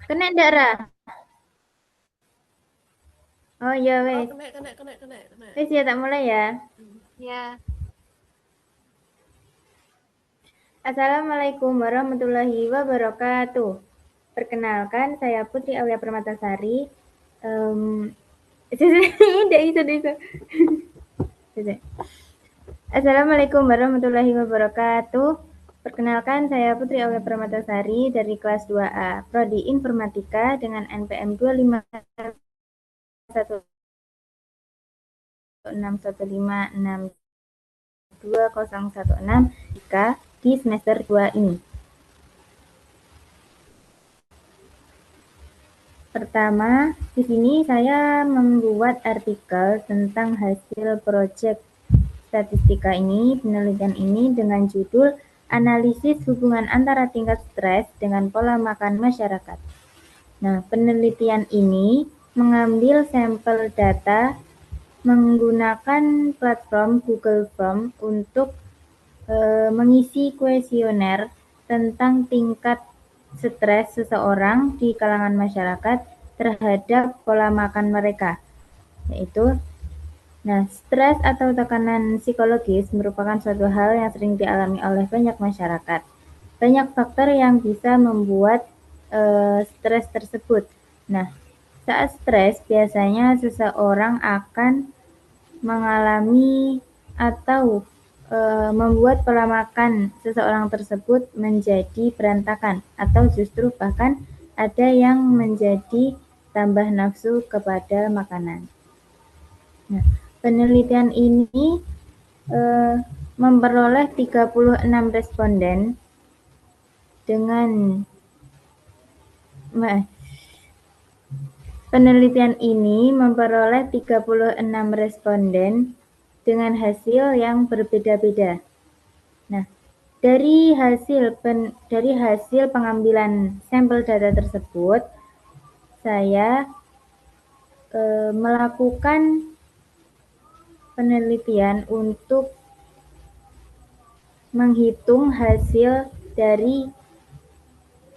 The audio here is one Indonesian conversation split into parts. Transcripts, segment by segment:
Kena ndak, Ra? Oh iya Oh, wes. kena. Wes ya tak mulai ya. Ya, Assalamualaikum warahmatullahi wabarakatuh. Perkenalkan, saya Putri Aulia Permatasari. Um, Tidak bisa. Assalamualaikum warahmatullahi wabarakatuh. Perkenalkan, saya Putri Aulia Permatasari dari kelas 2A, Prodi Informatika dengan NPM 25116162016 di semester 2 ini. Pertama, di sini saya membuat artikel tentang hasil proyek statistika ini, penelitian ini dengan judul Analisis Hubungan Antara Tingkat Stres dengan Pola Makan Masyarakat. Nah, penelitian ini mengambil sampel data menggunakan platform Google Form untuk mengisi kuesioner tentang tingkat stres seseorang di kalangan masyarakat terhadap pola makan mereka, yaitu stres atau tekanan psikologis merupakan suatu hal yang sering dialami oleh banyak masyarakat. Banyak faktor yang bisa membuat stres tersebut. Nah, saat stres biasanya seseorang akan mengalami atau membuat pola makan seseorang tersebut menjadi berantakan atau justru bahkan ada yang menjadi tambah nafsu kepada makanan. Nah, penelitian ini eh, memperoleh 36 responden dengan penelitian ini memperoleh 36 responden dengan hasil yang berbeda-beda. Nah, dari hasil pengambilan sampel data tersebut, saya melakukan penelitian untuk menghitung hasil dari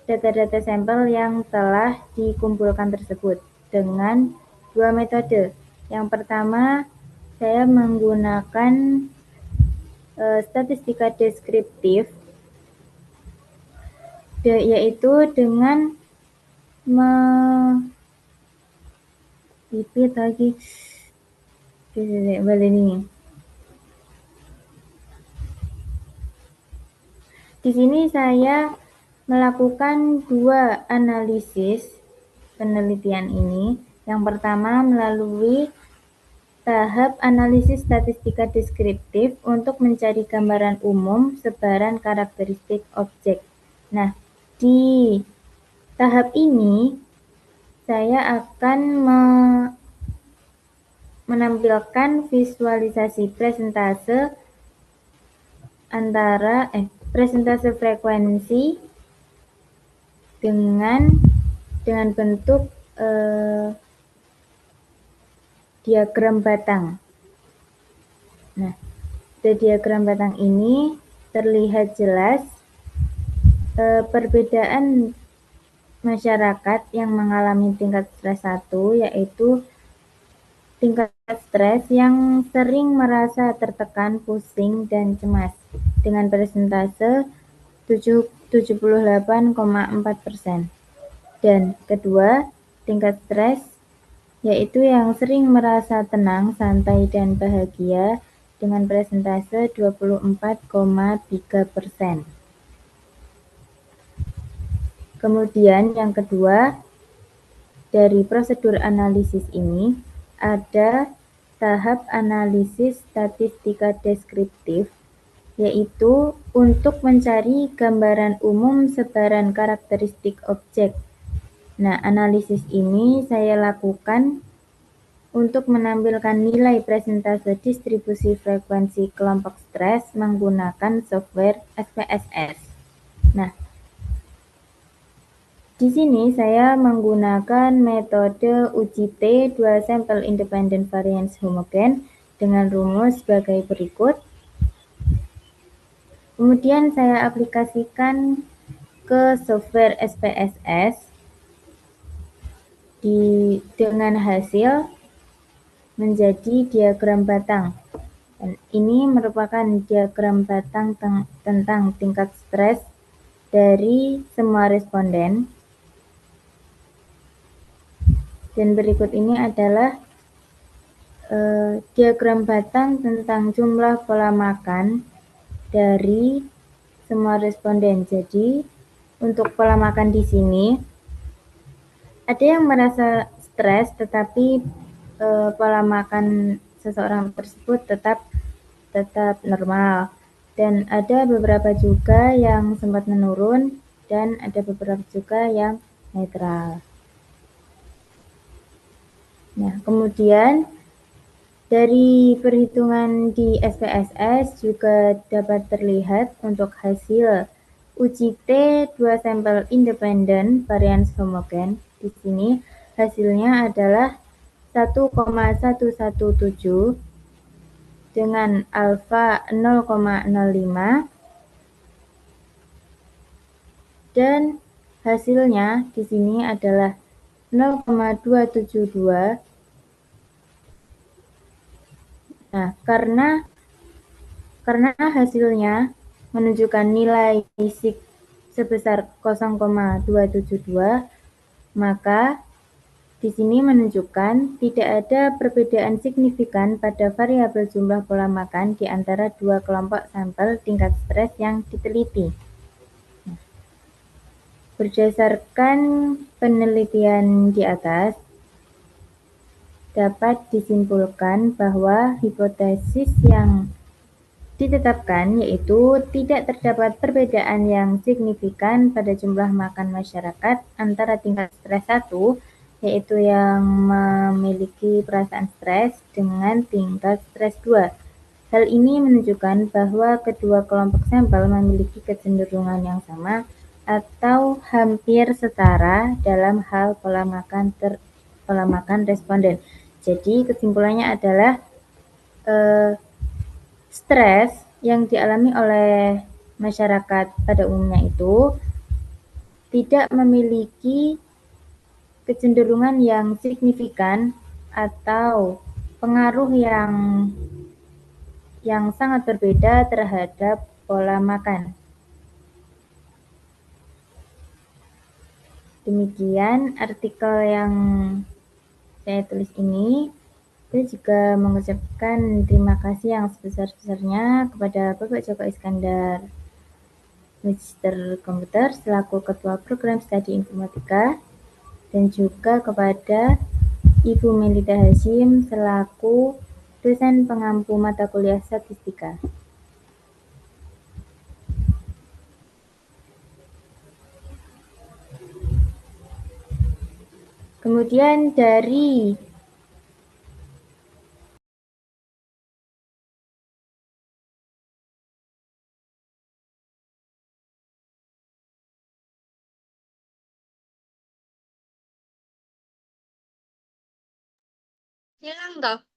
data-data sampel yang telah dikumpulkan tersebut dengan dua metode. Yang pertama, saya menggunakan statistika deskriptif, yaitu dengan repeat lagi balik ini. Di sini saya melakukan dua analisis penelitian ini. Yang pertama melalui tahap analisis statistika deskriptif untuk mencari gambaran umum sebaran karakteristik objek. Nah, di tahap ini saya akan menampilkan visualisasi presentase frekuensi dengan bentuk diagram batang. Nah, di diagram batang ini terlihat jelas perbedaan masyarakat yang mengalami tingkat stres 1, yaitu tingkat stres yang sering merasa tertekan, pusing, dan cemas dengan persentase 78,4%. Dan kedua, tingkat stres yaitu yang sering merasa tenang, santai, dan bahagia dengan persentase 24,3%. Kemudian yang kedua, dari prosedur analisis ini ada tahap analisis statistika deskriptif, yaitu untuk mencari gambaran umum sebaran karakteristik objek. Nah, analisis ini saya lakukan untuk menampilkan nilai presentase distribusi frekuensi kelompok stres menggunakan software SPSS. Nah, di sini saya menggunakan metode uji T 2 sampel independent variance homogen dengan rumus sebagai berikut. Kemudian saya aplikasikan ke software SPSS. dengan hasil menjadi diagram batang. Dan ini merupakan diagram batang tentang tingkat stres dari semua responden. Dan berikut ini adalah diagram batang tentang jumlah pola makan dari semua responden. Jadi, untuk pola makan di sini, ada yang merasa stres, tetapi pola makan seseorang tersebut tetap normal. Dan ada beberapa juga yang sempat menurun, dan ada beberapa juga yang netral. Nah, kemudian dari perhitungan di SPSS juga dapat terlihat untuk hasil uji T 2 sampel independen varians homogen. Di sini hasilnya adalah 1,117 dengan alfa 0,05 dan hasilnya di sini adalah 0,272. Nah, karena hasilnya menunjukkan nilai sig sebesar 0,272, maka di sini menunjukkan tidak ada perbedaan signifikan pada variabel jumlah pola makan di antara dua kelompok sampel tingkat stres yang diteliti. Berdasarkan penelitian di atas, dapat disimpulkan bahwa hipotesis yang ditetapkan yaitu tidak terdapat perbedaan yang signifikan pada jumlah makan masyarakat antara tingkat stres 1, yaitu yang memiliki perasaan stres, dengan tingkat stres 2. Hal ini menunjukkan bahwa kedua kelompok sampel memiliki kecenderungan yang sama atau hampir setara dalam hal pola makan responden. Jadi kesimpulannya adalah stres yang dialami oleh masyarakat pada umumnya itu tidak memiliki kecenderungan yang signifikan atau pengaruh yang sangat berbeda terhadap pola makan. Demikian artikel yang saya tulis ini. Saya juga mengucapkan terima kasih yang sebesar-besarnya kepada Bapak Joko Iskandar, Magister Komputer selaku Ketua Program Studi Informatika, dan juga kepada Ibu Melita Hashim selaku dosen pengampu mata kuliah statistika. Kemudian dari Hilang toh.